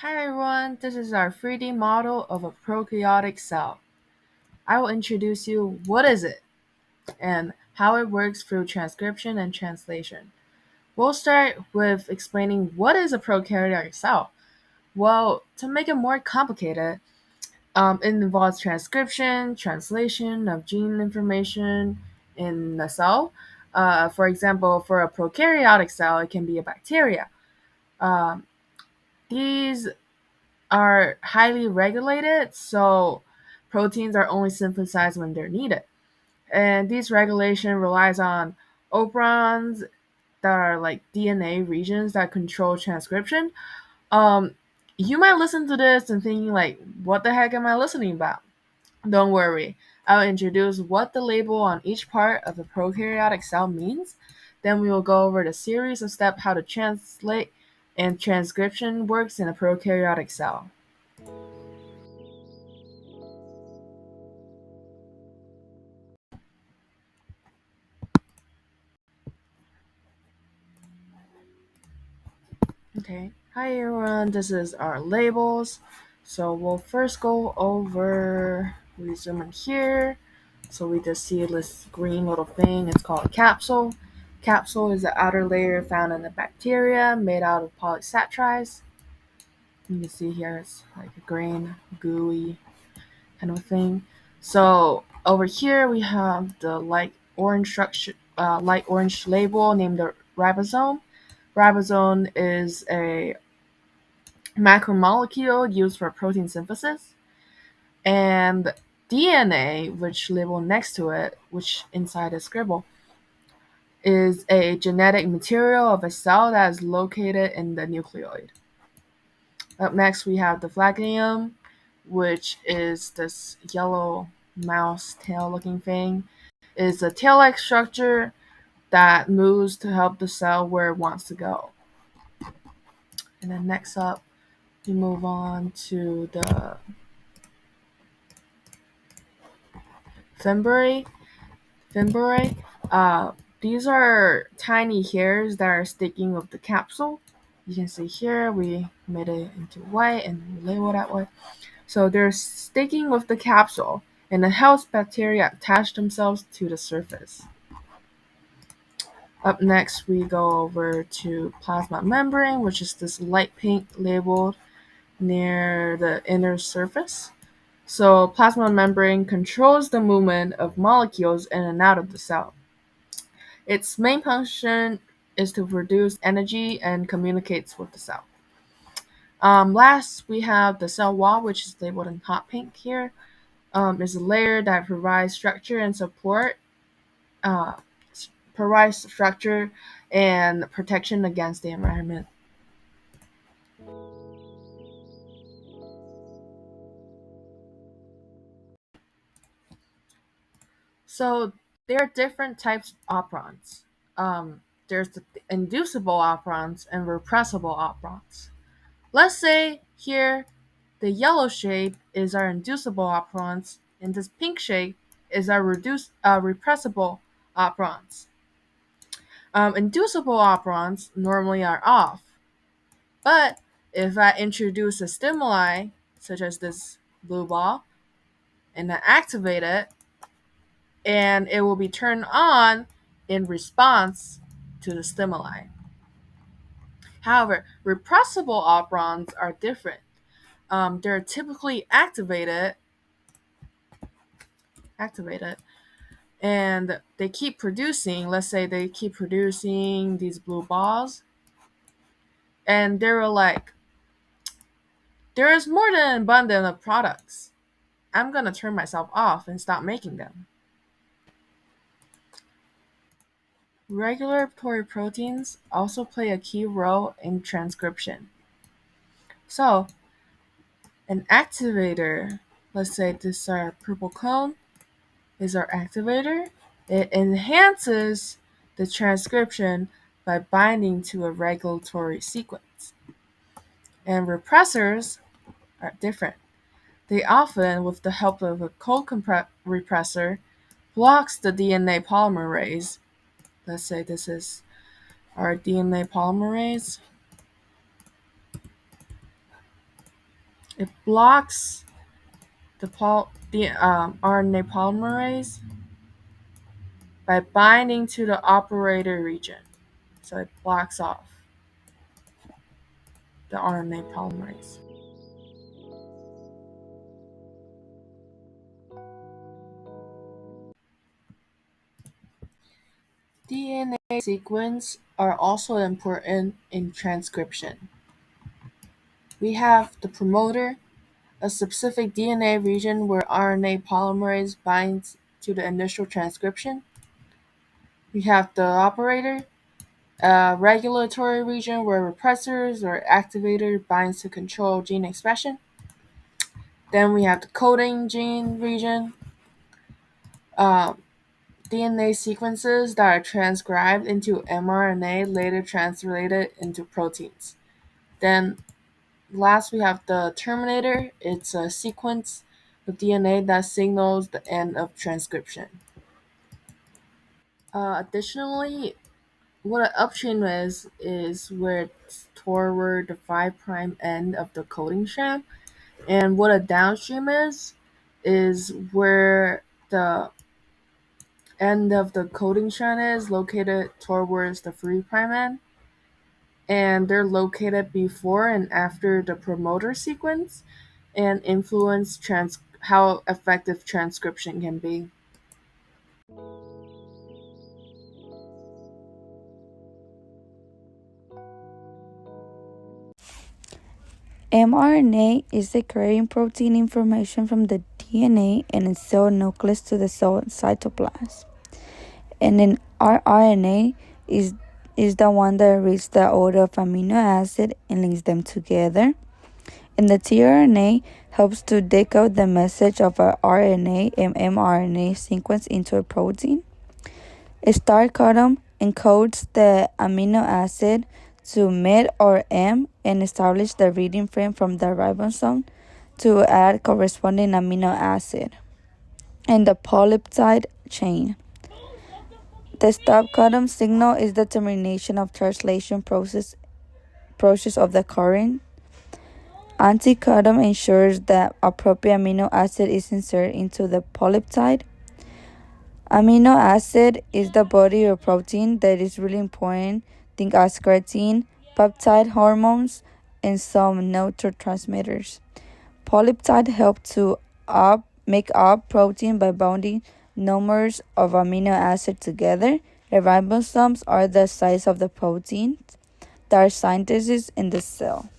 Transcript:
Hi everyone, this is our 3D model of a prokaryotic cell. I will introduce you what is it and how it works through transcription and translation. We'll start with explaining what is a prokaryotic cell. Well, to make it more complicated, it involves transcription, translation of gene information in the cell. For example, for a prokaryotic cell, it can be a bacteria. Um, these are highly regulated, so proteins are only synthesized when they're needed. And this regulation relies on operons that are like DNA regions that control transcription. Um, you might listen to this and thinking like, what the heck am I listening about? Don't worry. I'll introduce what the label on each part of the prokaryotic cell means. Then we will go over the series of steps how to translate and transcription works in a prokaryotic cell. Okay. Hi everyone, this is our labels. So we'll first go over, we zoom in here. So we just see this green little thing, it's called a capsule. Capsule is the outer layer found in the bacteria made out of polysaccharides. You can see here it's like a green, gooey kind of thing. So over here we have the light orange label named the ribosome. Ribosome is a macromolecule used for protein synthesis, and DNA, which label next to it, which inside is scribble, is a genetic material of a cell that is located in the nucleoid. Up next, we have the flagellum, which is this yellow mouse tail looking thing. It is a tail like structure that moves to help the cell where it wants to go. And then next up, we move on to the fimbriae. Fimbriae. Uh, these are tiny hairs that are sticking with the capsule. You can see here we made it into white and labeled that way. So they're sticking with the capsule, and the host bacteria attach themselves to the surface. Up next, we go over to plasma membrane, which is this light pink labeled near the inner surface. So plasma membrane controls the movement of molecules in and out of the cell. Its main function is to produce energy and communicates with the cell. Last, we have the cell wall, which is labeled in hot pink here. Is a layer that provides structure and support, uh, provides structure and protection against the environment. So there are different types of operons. There's the inducible operons and repressible operons. Let's say here the yellow shape is our inducible operons, and this pink shape is our repressible operons. Inducible operons normally are off, but if I introduce a stimuli, such as this blue ball, and I activate it, and it will be turned on in response to the stimuli. However, repressible operons are different. They're typically activated, and they keep producing. Let's say they keep producing these blue balls, and they were like, there is more than an abundance of products. I'm gonna turn myself off and stop making them. Regulatory proteins also play a key role in transcription. So, an activator, let's say this our purple cone, is our activator. It enhances the transcription by binding to a regulatory sequence. And repressors are different. They often, with the help of a co-repressor, blocks the DNA polymerase. Let's say this is our DNA polymerase. It blocks the RNA polymerase by binding to the operator region. So it blocks off the RNA polymerase. DNA sequences are also important in transcription. We have the promoter, a specific DNA region where RNA polymerase binds to the initial transcription. We have the operator, a regulatory region where repressors or activator binds to control gene expression. Then we have the coding gene region, um, DNA sequences that are transcribed into mRNA later translated into proteins. Then last we have the terminator. It's a sequence of DNA that signals the end of transcription. Additionally, what an upstream is where it's toward the 5' end of the coding strand, and what a downstream is where the end of the coding strand is located towards the 3' end, and they're located before and after the promoter sequence and influence how effective transcription can be. mRNA is the carrying protein information from the DNA and its cell nucleus to the cell cytoplasm. And then rRNA is the one that reads the order of amino acid and links them together. And the tRNA helps to decode the message of a RNA and mRNA sequence into a protein. A start codon encodes the amino acid to med or M and establish the reading frame from the ribosome to add corresponding amino acid. And the polypeptide chain. The stop codon signal is the termination of translation process of the current. Anticodon ensures that appropriate amino acid is inserted into the polypeptide. Amino acid is the body or protein that is really important. Think as creatine, peptide hormones, and some neurotransmitters. Polypeptide help to make up protein by bonding numbers of amino acids together. The ribosomes are the size of the proteins that are synthesized in the cell.